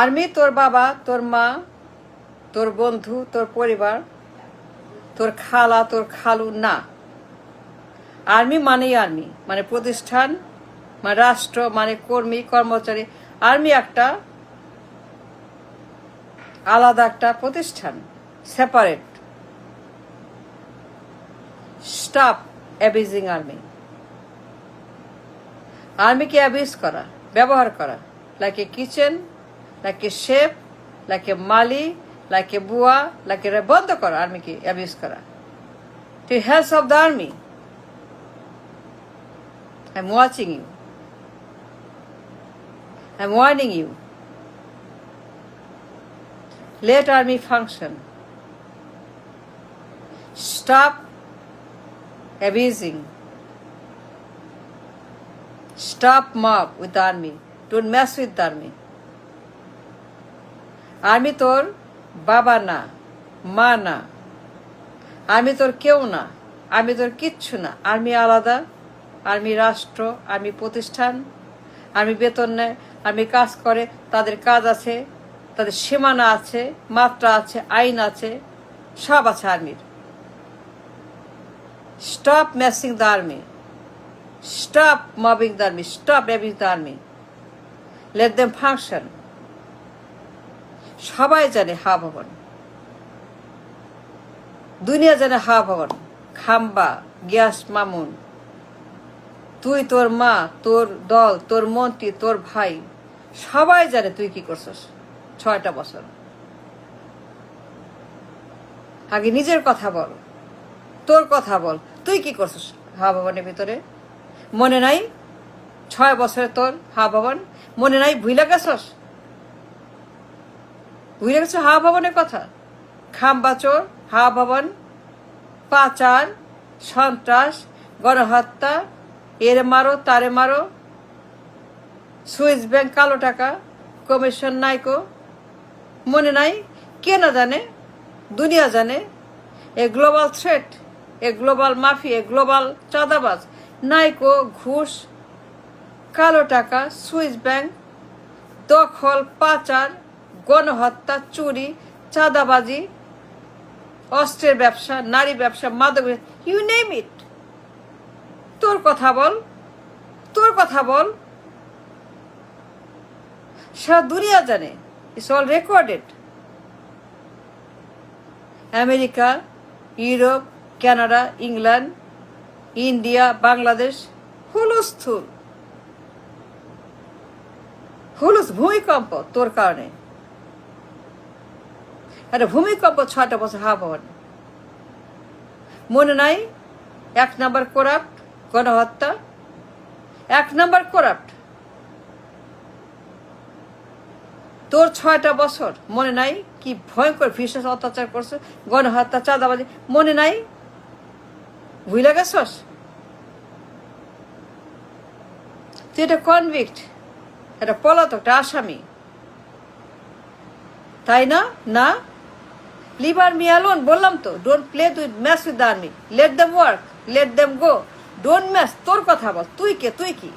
Army তোর বাবা, তোর মা, তোর বন্ধু, তোর পরিবার, তোর খালা, তোর খালু না। আর্মি মানেই আর্মি, মানে প্রতিষ্ঠান, মানে রাষ্ট্র, মানে কর্মী, কর্মচারী। আর্মি একটা আলাদা একটা প্রতিষ্ঠান, সেপারেট। Stop abusing army. আর্মিকে অ্যাবিউজ করা, ব্যবহার করা, like a kitchen, like a chef, like a মালি, লাইক এ বুয়া, লাইক এ বন্ধ করা আর্মিকে অ্যাবিউজ করা। To heads of the army, I am watching you, I am warning you. Let army function. Stop abusing. Stop mob with the army. Don't mess with the army. Army তোর বাবা না, মা না। Army তোর কেউ না, army তোর কিচ্ছু না। আর্মি আলাদা, আর্মি রাষ্ট্র, আর্মি প্রতিষ্ঠান, আর্মি বেতন নেয়, আর্মি কাজ করে, তাদের কাজ আছে, তাদের সীমানা আছে, মাত্রা আছে, আইন আছে, সব আছে আর্মির। Stop messing the army, stop mobbing the army, stop abusing the army, let them function. সবাই জানে হা ভবন, দুনিয়া জানে হা ভবন, খাম্বা, গিয়াস মামুন, তুই, তোর মা, তোর দল, তোর মন্ত্রী, তোর ভাই, সবাই জানে তুই কি করছিস 6টা বছর। আগে নিজের কথা বল, তোর কথা বল, তুই কি করছিস হা ভবনের ভিতরে? মনে নাই 6 বছরে তোর হা ভবন? মনে নাই? ভুইলা গেছস? ভুইলা গেছ হা ভবনের কথা? খাম্বাচোর, হা ভবন, পাচার, সন্ত্রাস, গণহত্যা, এরে মারো তারে মারো, সুইস ব্যাংক, কালো টাকা, কমিশন নাইকো, মনে নাই? কে না জানে? দুনিয়া জানে। এ গ্লোবাল থ্রেট, এ গ্লোবাল মাফি, এ গ্লোবাল চাঁদাবাজ, নাইকো, ঘুষ, কালো টাকা, সুইস ব্যাংক, দখল, পাচার, গণহত্যা, চুরি, চাঁদাবাজি, অস্ত্রের ব্যবসা, নারী ব্যবসা, মাদক, ইউ নেম ইট। তোর কথা বল, তোর কথা বল। সারা দুনিয়া জানে, it's all recorded. America, Europe, Canada, England, India, Bangladesh, হুলস্থুল, ভূমিকম্প তোর কারণে। আরে ভূমিকম্প 6টা বছর হা ভবন। মনে নাই? 1 নাম্বার করাপ্ট, গণহত্যা, 1 নাম্বার করাপ্ট। তোর 6টা বছর মনে নাই? কি ভয়ঙ্কর ভীষণ অত্যাচার করছে, গণহত্যা, চাঁদাবাজি, মনে নাই? ভুইলা গেছস? তুই এটা কনভিক্ট, এটা পলাতক, একটা আসামি, তাই না? না, লিভ আর্মি অ্যালোন। বললাম তো, don't play with match with the army, let them work, let them go, don't match. তোর কথা বল, তুই কে? তুই কি?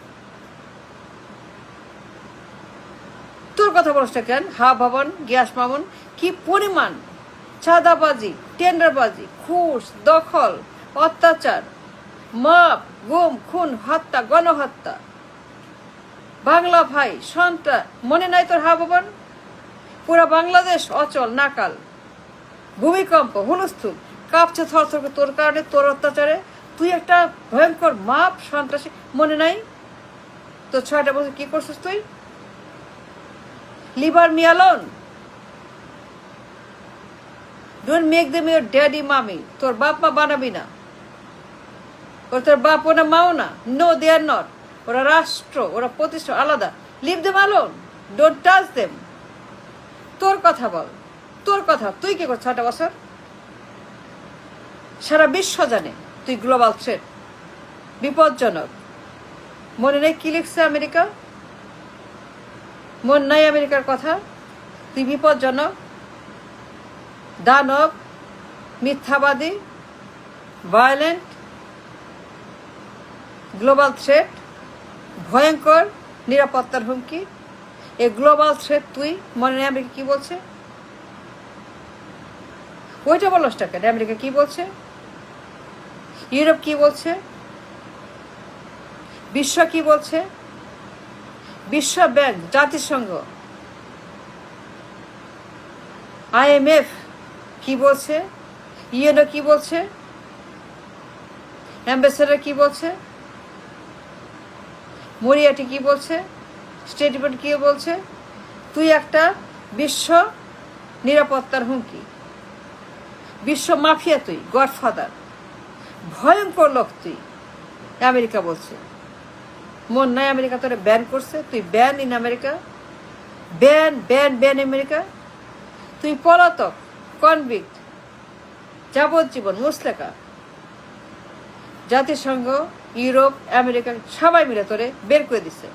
তোর কথা বলছ কেন? হা ভবন, গিয়াস মামুন, কি পরিমাণ চাঁদাবাজি, টেন্ডারবাজি, ঘুষ, দখল, অত্যাচার, মাপ, গুম, খুন, হত্যা, গণহত্যা, বাংলা ভাই, সন্ত্রাস, মনে নাই তোর হা ভবন? পুরা বাংলাদেশ অচল, নাকাল, ভূমিকম্প, হুলস্থুল, কাঁপছে থরথর তোর কারণে, তোর অত্যাচারে। তুই একটা ভয়ঙ্কর মাপ, সন্ত্রাসী, মনে নাই? তোর 6টা বছর কি করছিস তুই? Leave me alone. Don't make them your daddy, mommy. তোর বাপ মা বানাবি না। তোর বাপ ও না মাও না। No, they are not. ওরা রাষ্ট্র, ওরা প্রতিষ্ঠান আলাদা। Leave them alone. Don't touch them. তোর কথা বল, তোর কথা। তুই কি করছিস 6টা বছর? সারা বিশ্ব জানে তুই গ্লোবাল থ্রেট, বিপজ্জনক। মনে নেই কি লিখছে আমেরিকা? মন নাই আমেরিকার কথা? তুই বিপজ্জনক, দানব, মিথ্যাবাদী, ভায়োলেন্ট, গ্লোবাল থ্রেট, ভয়ঙ্কর, নিরাপত্তার হুমকি। এ গ্লোবাল থ্রেট তুই মনে নেই আমেরিকা কি বলছে? ওইটা বলসটা কেন? আমেরিকা কি বলছে? ইউরোপ কি বলছে? বিশ্ব কি বলছে? বিশ্ব ব্যাংক, জাতিসংঘ, IMF কি বলছে? ইউএনও কি বলছে? অ্যাম্বাসেডার কি বলছে? মরিয়াটি কি বলছে? স্টেট ডিপার্টমেন্ট কি বলছে? তুই একটা বিশ্ব নিরাপত্তার হুমকি, বিশ্ব মাফিয়া, তুই গডফাদার, ভয়ঙ্কর লোক তুই। আমেরিকা বলছে, মন নাই আমেরিকা তোরে ব্যান করছে, তুই ban in America, ban ban ban America. তুই পলাতক, কনভিক্ট, যাবজ্জীবন মুসলেকা। জাতিসংঘ, ইউরোপ, আমেরিকা সবাই মিলে তোরে বের করে দিছে,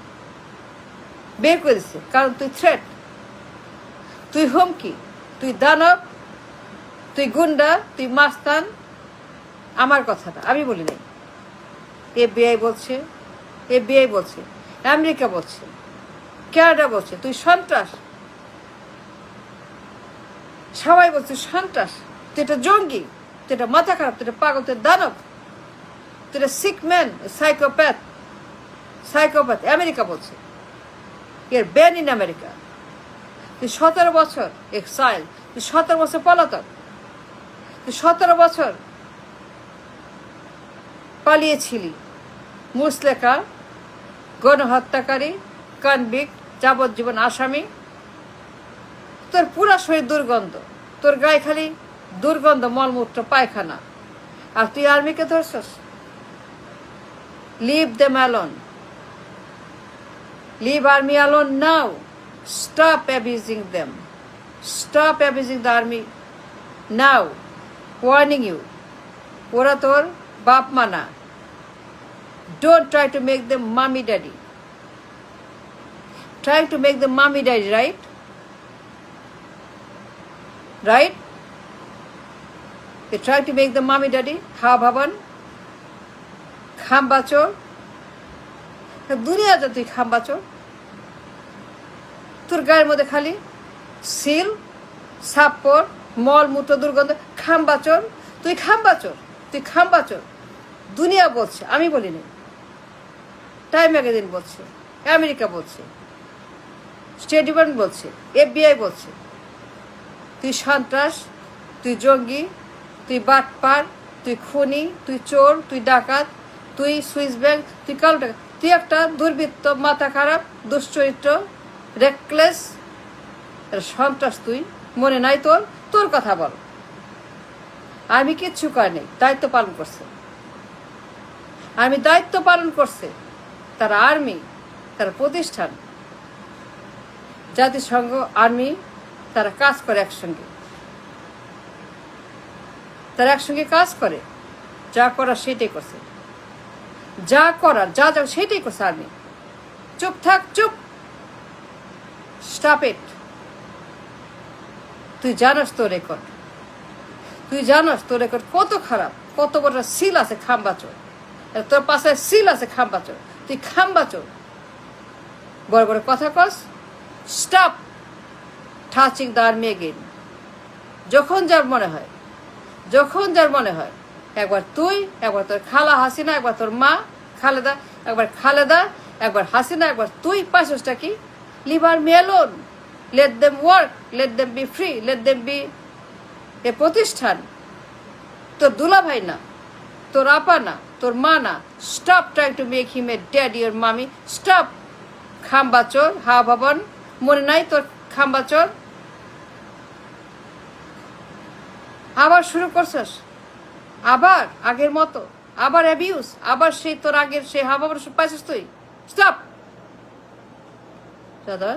বের করে দিছে, কারণ তুই থ্রেট, তুই হুমকি, তুই দানব, তুই গুন্ডা, তুই মাস্তান। আমার কথাটা আমি বলি নাই, FBI বলছে, FBI বলছে, আমেরিকা বলছে, কানাডা বলছে তুই সন্ত্রাস, সবাই বলছে সন্ত্রাস, তুই এটা জঙ্গি, তুই এটা মাথা খারাপ, তুই এটা পাগল, তুই দানব, তুই এটা sick man, psychopath, psychopath. America বলছে এর ব্যান ইন আমেরিকা। তুই 17 বছর এক্সাইল, তুই 17 বছর পলাতক, তুই 17 বছর পালিয়েছিলি, মুসলেকা, গণহত্যাকারী, কনভিক্ট, যাবজ্জীবন আসামি। তোর পুরা শরীর দুর্গন্ধ, তোর গায়ে খালি দুর্গন্ধ, মলমূত্র, পায়খানা, আর তুই আর্মিকে ধরছস। Leave them alone, leave army alone now, stop abusing them, stop abusing the army now, warning you. ওরা তোর বাপ মা না। Don't try to make them mommy daddy. Trying to make them mommy daddy, right? Right? You're trying to make them mommy daddy. Ha bhavan, খাম্বাচোর, দুনিয়াতে তুই খাম্বাচোর। তোর গায়ের মধ্যে খালি সিল, সাপ্পর, মল মূত্র, দুর্গন্ধ, খাম্বাচোর। তুই খাম্বাচোর, তুই খাম্বাচোর। দুনিয়া বলছে, আমি বলিনি। টাইম ম্যাগাজিন বলছে, আমেরিকা বলছে, স্টেট ডিপার্টমেন্ট বলছে, FBI বলছে তুই সন্ত্রাস, তুই জঙ্গি, তুই বাটপার, তুই খুনি, তুই চোর, তুই ডাকাত, তুই সুইস ব্যাংক, তুই কালো টাকা, তুই একটা দুর্বৃত্ত, মাথা খারাপ, দুশ্চরিত্র, রেকলেস সন্ত্রাস। তুই মনে নাই তোর? তোর কথা বল। আমি কিচ্ছু করেনি, দায়িত্ব পালন করছে। আর্মি দায়িত্ব পালন করছে, তারা আর্মি, তারা প্রতিষ্ঠান, জাতিসংঘ, আর্মি, তারা কাজ করে একসঙ্গে, তারা একসঙ্গে কাজ করে। যা করার সেটাই করছে, যা করার যা যা সেটাই করছে আর্মি। চুপ থাক, চুপ, স্টপ ইট। তুই জানাস তোর রেকর্ড, তুই জানাস তোর রেকর্ড কত খারাপ, কত বড় সিল আছে খাম্বাচোর, তোর পাশে সিল আছে খাম্বাচোর। তুই খাম্বাচোর, বড় বড় কথা কস। Stop touching the army again. যখন যার মনে হয়, যখন যার মনে হয়, একবার তুই, একবার তোর খালা হাসিনা, একবার তোর মা খালেদা, একবার খালেদা, একবার হাসিনা, একবার তুই। পাইছসটা কি? Leave army alone, let them work, let them be free, let them be a প্রতিষ্ঠান। তোর দুলাভাই না, তোর আপা না, তোর মা না। Stop trying to make him a daddy or mummy. Stop খাম্বাচোর, হা ভবন, মনে নাই তোর খাম্বাচোর? আবার শুরু করছস, আবার আগের মতো, আবার অ্যাবিউজ, আবার সেই তোর আগের সেই হা ভবন পাইছিস তুই। স্টপ দাদা।